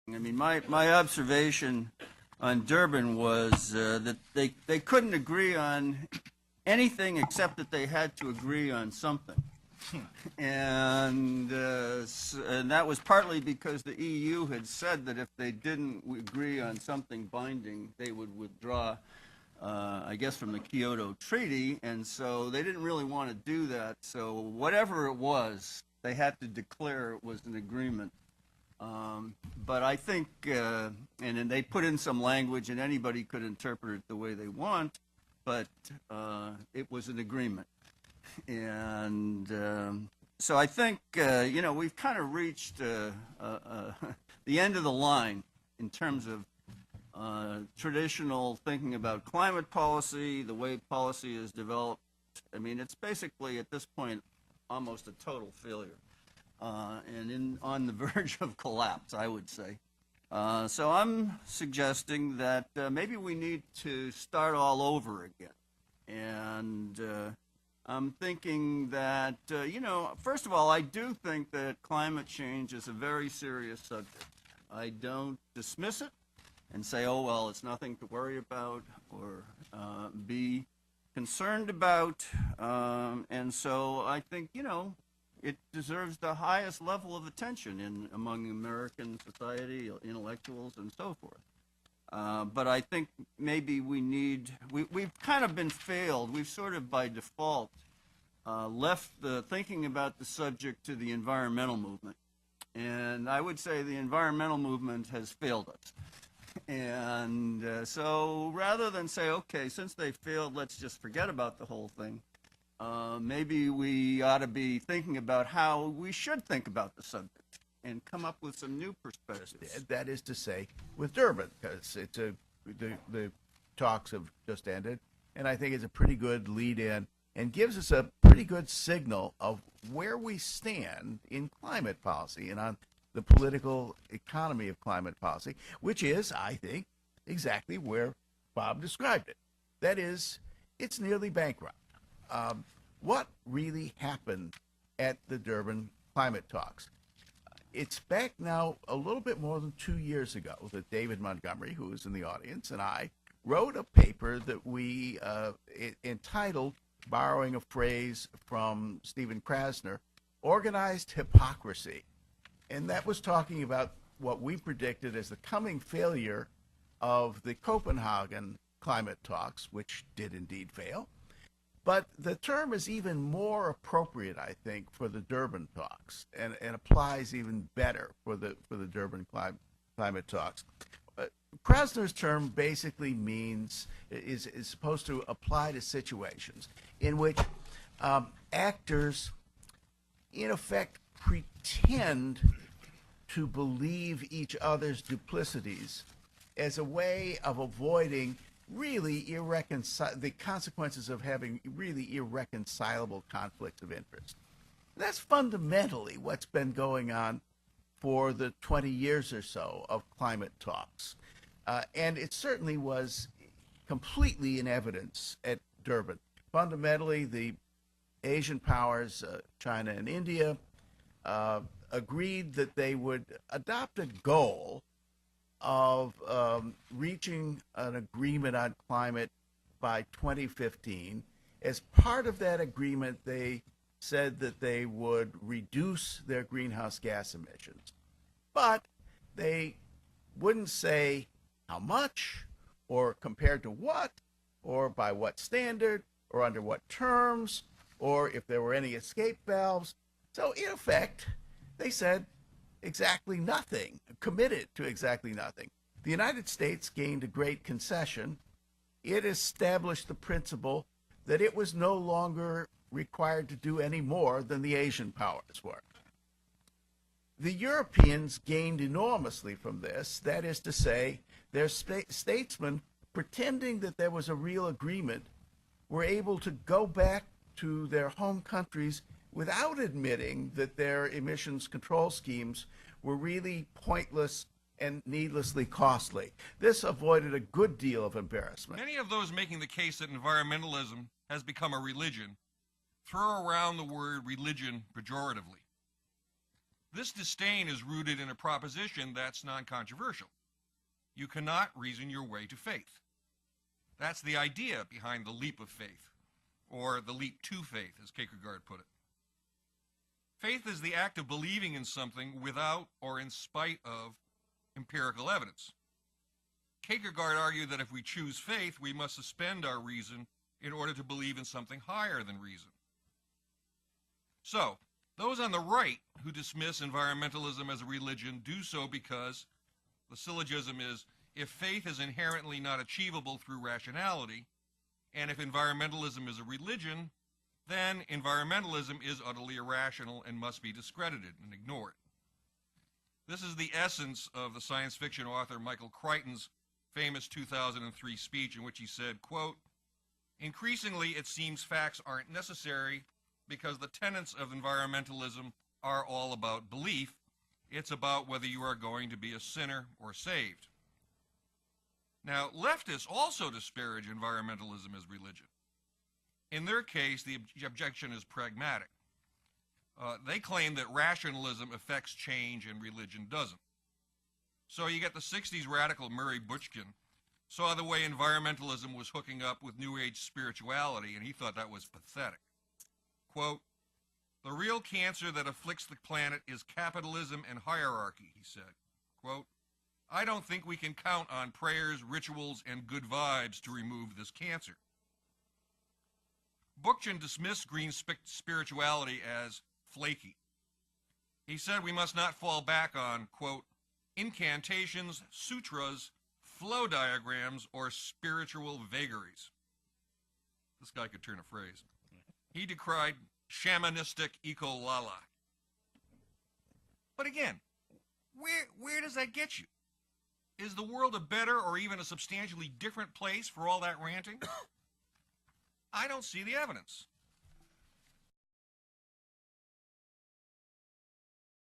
I mean, my observation on Durban was that they couldn't agree on anything except that they had to agree on something. And that was partly because the EU had said that if they didn't agree on something binding, they would withdraw, I guess, from the Kyoto Treaty. And so they didn't really want to do that. So whatever it was, they had to declare it was an agreement. But I think, and then they put in some language, and anybody could interpret it the way they want, but it was an agreement. And so I think, we've kind of reached the end of the line in terms of traditional thinking about climate policy, the way policy is developed. I mean, it's basically, at this point, almost a total failure. And on the verge of collapse, I would say. So I'm suggesting that maybe we need to start all over again. And I'm thinking that, first of all, I do think that climate change is a very serious subject. I don't dismiss it and say, oh, well, it's nothing to worry about or be concerned about. And so I think, it deserves the highest level of attention among American society, intellectuals, and so forth. But I think maybe we've kind of been failed. We've sort of by default left the thinking about the subject to the environmental movement. And I would say the environmental movement has failed us. And so rather than say, okay, since they failed, let's just forget about the whole thing, maybe we ought to be thinking about how we should think about the subject and come up with some new perspectives. That is to say, with Durban, because the talks have just ended, and I think it's a pretty good lead-in and gives us a pretty good signal of where we stand in climate policy and on the political economy of climate policy, which is, I think, exactly where Bob described it. That is, it's nearly bankrupt. What really happened at the Durban climate talks? It's back now a little bit more than 2 years ago that David Montgomery, who is in the audience, and I wrote a paper that we entitled, borrowing a phrase from Stephen Krasner, Organized Hypocrisy. And that was talking about what we predicted as the coming failure of the Copenhagen climate talks, which did indeed fail. But the term is even more appropriate, I think, for the Durban talks, and applies even better for the Durban climate talks. Krasner's term basically means is supposed to apply to situations in which actors, in effect, pretend to believe each other's duplicities as a way of avoiding really the consequences of having really irreconcilable conflicts of interest. That's fundamentally what's been going on for the 20 years or so of climate talks. And it certainly was completely in evidence at Durban. Fundamentally, the Asian powers, China and India, agreed that they would adopt a goal of reaching an agreement on climate by 2015. As part of that agreement, they said that they would reduce their greenhouse gas emissions. But they wouldn't say how much, or compared to what, or by what standard, or under what terms, or if there were any escape valves. So in effect, they said exactly nothing, committed to exactly nothing. The United States gained a great concession. It established the principle that it was no longer required to do any more than the Asian powers were. The Europeans gained enormously from this. That is to say, their statesmen, pretending that there was a real agreement, were able to go back to their home countries without admitting that their emissions control schemes were really pointless and needlessly costly. This avoided a good deal of embarrassment. Many of those making the case that environmentalism has become a religion throw around the word religion pejoratively. This disdain is rooted in a proposition that's non-controversial. You cannot reason your way to faith. That's the idea behind the leap of faith, or the leap to faith, as Kierkegaard put it. Faith is the act of believing in something without or in spite of empirical evidence. Kierkegaard argued that if we choose faith, we must suspend our reason in order to believe in something higher than reason. So, those on the right who dismiss environmentalism as a religion do so because the syllogism is, if faith is inherently not achievable through rationality, and if environmentalism is a religion, then environmentalism is utterly irrational and must be discredited and ignored. This is the essence of the science fiction author Michael Crichton's famous 2003 speech in which he said, quote, "Increasingly it seems facts aren't necessary because the tenets of environmentalism are all about belief. It's about whether you are going to be a sinner or saved." Now, leftists also disparage environmentalism as religion. In their case, the objection is pragmatic. They claim that rationalism affects change and religion doesn't. So you get the 60s radical Murray Bookchin saw the way environmentalism was hooking up with New Age spirituality, and he thought that was pathetic. Quote, "The real cancer that afflicts the planet is capitalism and hierarchy," he said. Quote, "I don't think we can count on prayers, rituals, and good vibes to remove this cancer." Bookchin dismissed green spirituality as flaky. He said we must not fall back on, quote, "incantations, sutras, flow diagrams, or spiritual vagaries." This guy could turn a phrase. He decried shamanistic eco-lala. But again, where does that get you? Is the world a better or even a substantially different place for all that ranting? I don't see the evidence.